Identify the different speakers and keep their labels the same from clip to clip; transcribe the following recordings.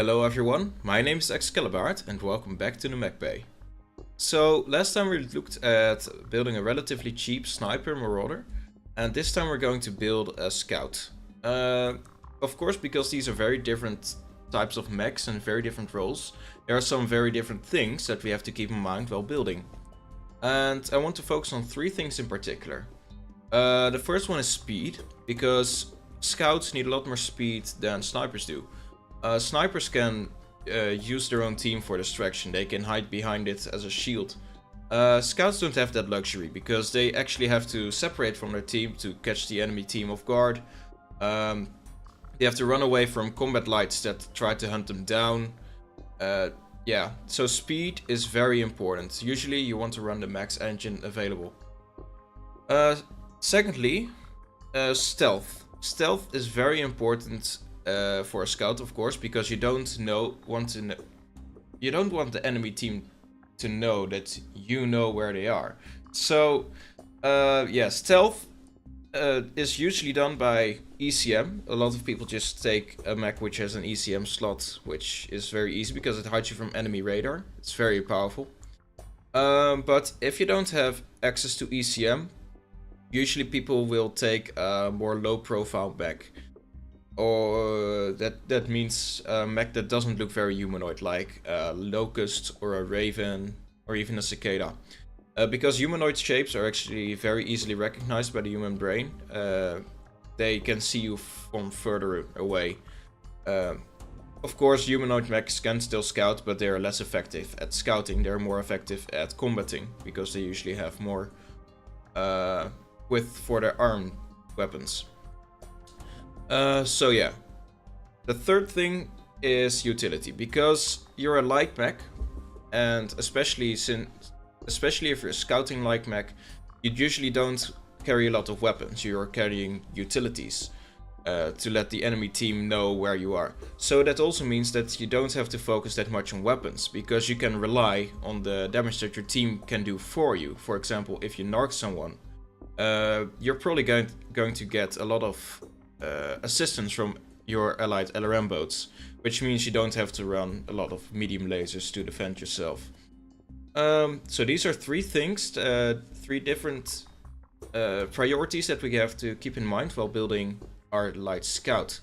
Speaker 1: Hello everyone, my name is Excalibur and welcome back to the Mech Bay. So last time we looked at building a relatively cheap sniper marauder, and this time we're going to build a scout. Of course, because these are very different types of mechs and very different roles, there are some very different things that we have to keep in mind while building. And I want to focus on three things in particular. The first one is speed, because scouts need a lot more speed than snipers do. Snipers can use their own team for distraction, they can hide behind it as a shield. Scouts don't have that luxury, because they actually have to separate from their team to catch the enemy team off guard. They have to run away from combat lights that try to hunt them down. Yeah, so speed is very important. Usually you want to run the max engine available. Secondly, stealth. Stealth is very important for a scout, of course, because you don't want the enemy team to know that you know where they are. So yeah, stealth is usually done by ECM. A lot of people just take a mech which has an ECM slot, which is very easy because it hides you from enemy radar. It's very powerful. But if you don't have access to ECM, usually people will take a more low profile mech. Or that means a mech that doesn't look very humanoid, like a locust or a raven or even a cicada. Because humanoid shapes are actually very easily recognized by the human brain. They can see you from further away. Of course, humanoid mechs can still scout, but they are less effective at scouting. They're more effective at combating, because they usually have more width for their arm weapons. So yeah, the third thing is utility, because you're a light mech, and especially if you're a scouting light mech, you usually don't carry a lot of weapons. You're carrying utilities to let the enemy team know where you are. So that also means that you don't have to focus that much on weapons, because you can rely on the damage that your team can do for you. For example, if you narc someone, you're probably going to get a lot of assistance from your allied LRM boats, which means you don't have to run a lot of medium lasers to defend yourself. So these are three things, three different priorities that we have to keep in mind while building our light scout.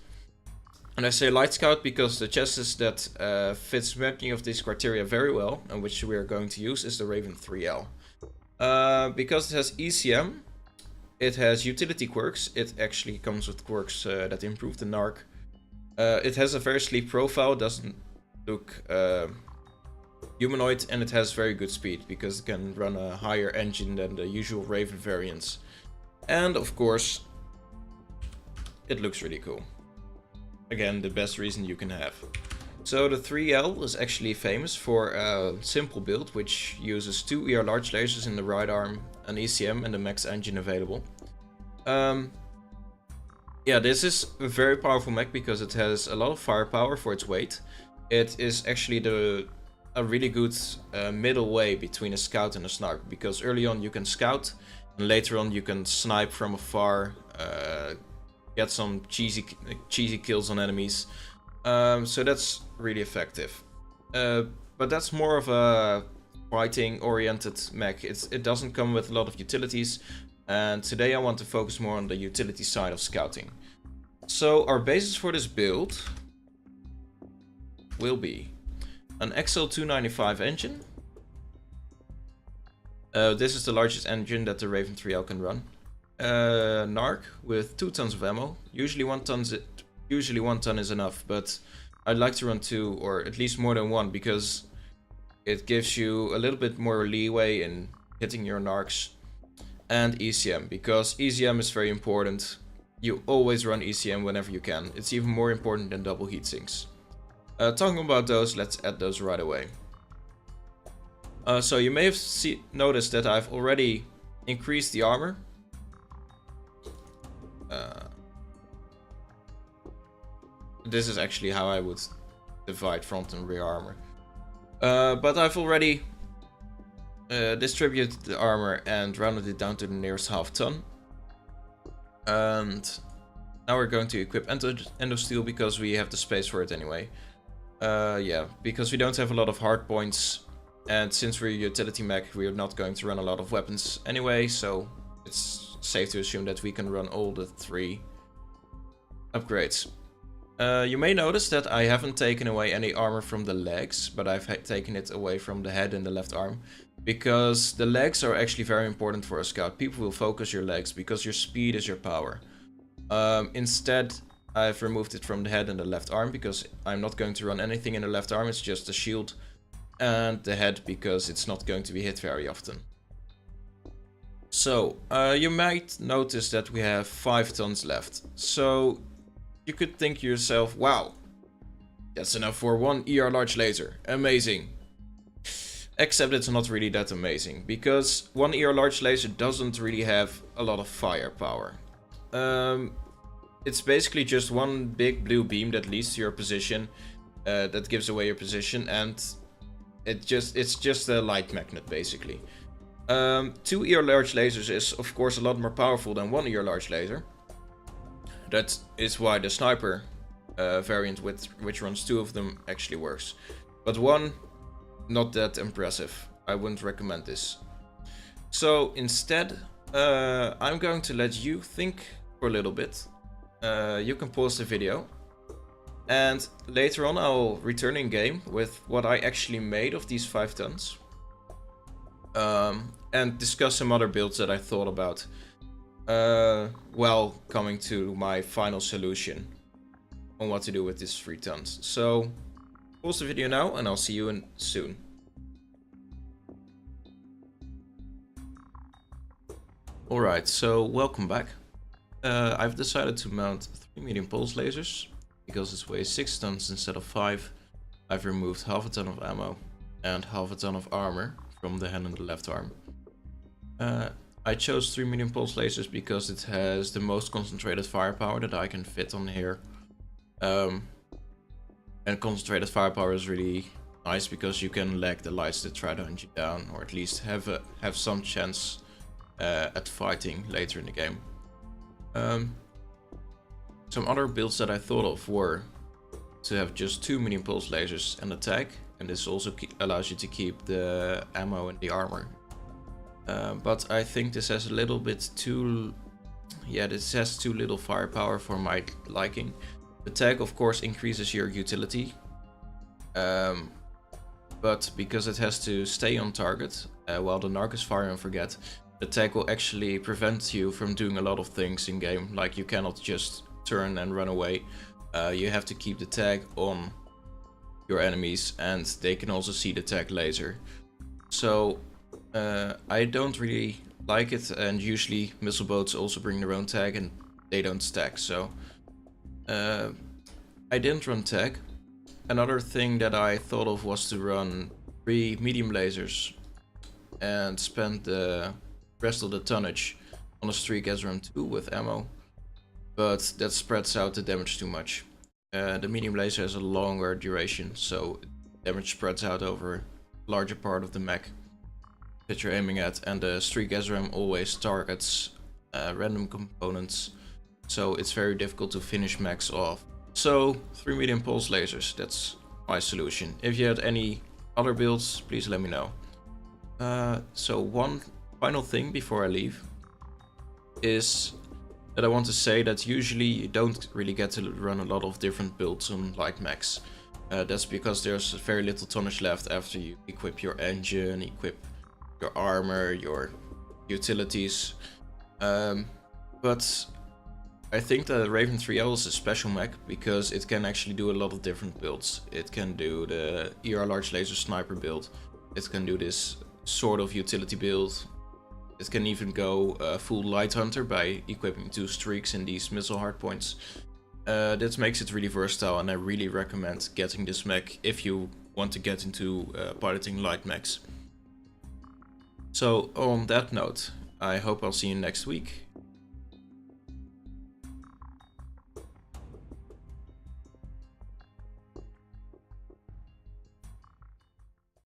Speaker 1: And I say light scout because the chassis that fits many of these criteria very well, and which we are going to use, is the RVN-3L. Because it has ECM, it has utility quirks. It actually comes with quirks that improve the narc. It has a very sleek profile, doesn't look humanoid, and it has very good speed because it can run a higher engine than the usual Raven variants. And of course, it looks really cool. Again, the best reason you can have. So the 3L is actually famous for a simple build, which uses 2 ER large lasers in the right arm, an ECM and a max engine available. Yeah, this is a very powerful mech because it has a lot of firepower for its weight. It is actually a really good middle way between a scout and a sniper, because early on you can scout and later on you can snipe from afar, get some cheesy kills on enemies. So that's really effective. But that's more of a fighting oriented mech. It doesn't come with a lot of utilities, and today I want to focus more on the utility side of scouting. So our basis for this build will be an XL295 engine. This is the largest engine that the RVN-3L can run. Narc with 2 tons of ammo. Usually 1 ton is enough, but I'd like to run 2 or at least more than 1, because it gives you a little bit more leeway in hitting your narcs. And ECM, because ECM is very important. You always run ECM whenever you can. It's even more important than double heatsinks. Talking about those, let's add those right away. So you may have noticed that I've already increased the armor. This is actually how I would divide front and rear armor. But I've already distributed the armor and rounded it down to the nearest half ton. And now we're going to equip Endosteel because we have the space for it anyway. Yeah, because we don't have a lot of hard points, and since we're a utility mech, we're not going to run a lot of weapons anyway, so it's safe to assume that we can run all the 3 upgrades. You may notice that I haven't taken away any armor from the legs, but I've taken it away from the head and the left arm, because the legs are actually very important for a scout. People will focus your legs because your speed is your power. Instead, I've removed it from the head and the left arm because I'm not going to run anything in the left arm, it's just the shield, and the head because it's not going to be hit very often. So, you might notice that we have 5 tons left. So, you could think to yourself, wow, that's enough for 1 ER large laser. Amazing. Except it's not really that amazing, because 1 ER large laser doesn't really have a lot of firepower. It's basically just one big blue beam that leads to your position, that gives away your position, and it's just a light magnet basically. 2 ER large lasers is of course a lot more powerful than 1 ER large laser. That is why the sniper variant, which runs 2 of them, actually works. But 1, not that impressive. I wouldn't recommend this. So instead, I'm going to let you think for a little bit. You can pause the video, and later on I'll return in game with what I actually made of these 5 tons, and discuss some other builds that I thought about while coming to my final solution on what to do with these 3 tons. So pause the video now and I'll see you soon. Alright, so welcome back. I've decided to mount 3 medium pulse lasers because it weighs 6 tons instead of 5. I've removed half a ton of ammo and half a ton of armor from the hand and the left arm. I chose 3 medium pulse lasers because it has the most concentrated firepower that I can fit on here. And concentrated firepower is really nice because you can lag the lights that try to hunt you down, or at least have some chance at fighting later in the game. Some other builds that I thought of were to have just 2 medium pulse lasers and a tag, and this also allows you to keep the ammo and the armor. But I think this has a little bit too... yeah, this has too little firepower for my liking. The tag of course increases your utility, but because it has to stay on target while the narc is fire and forget, the tag will actually prevent you from doing a lot of things in game. Like, you cannot just turn and run away. You have to keep the tag on your enemies, and they can also see the tag laser. So I don't really like it, and usually missile boats also bring their own tag and they don't stack. So I didn't run tag. Another thing that I thought of was to run 3 medium lasers and spend the rest of the tonnage on a streak SRAM 2 with ammo, but that spreads out the damage too much. The medium laser has a longer duration, so damage spreads out over a larger part of the mech that you're aiming at, and the streak SRAM always targets random components, so it's very difficult to finish mechs off. So 3 medium pulse lasers, that's my solution. If you had any other builds, please let me know. So one final thing before I leave is that I want to say that usually you don't really get to run a lot of different builds on light mechs. That's because there's very little tonnage left after you equip your engine, equip your armor, your utilities. But I think that RVN-3L is a special mech because it can actually do a lot of different builds. It can do the ER large laser sniper build. It can do this sort of utility build. It can even go full light hunter by equipping 2 streaks in these missile hardpoints. That makes it really versatile, and I really recommend getting this mech if you want to get into piloting light mechs. So on that note, I hope I'll see you next week.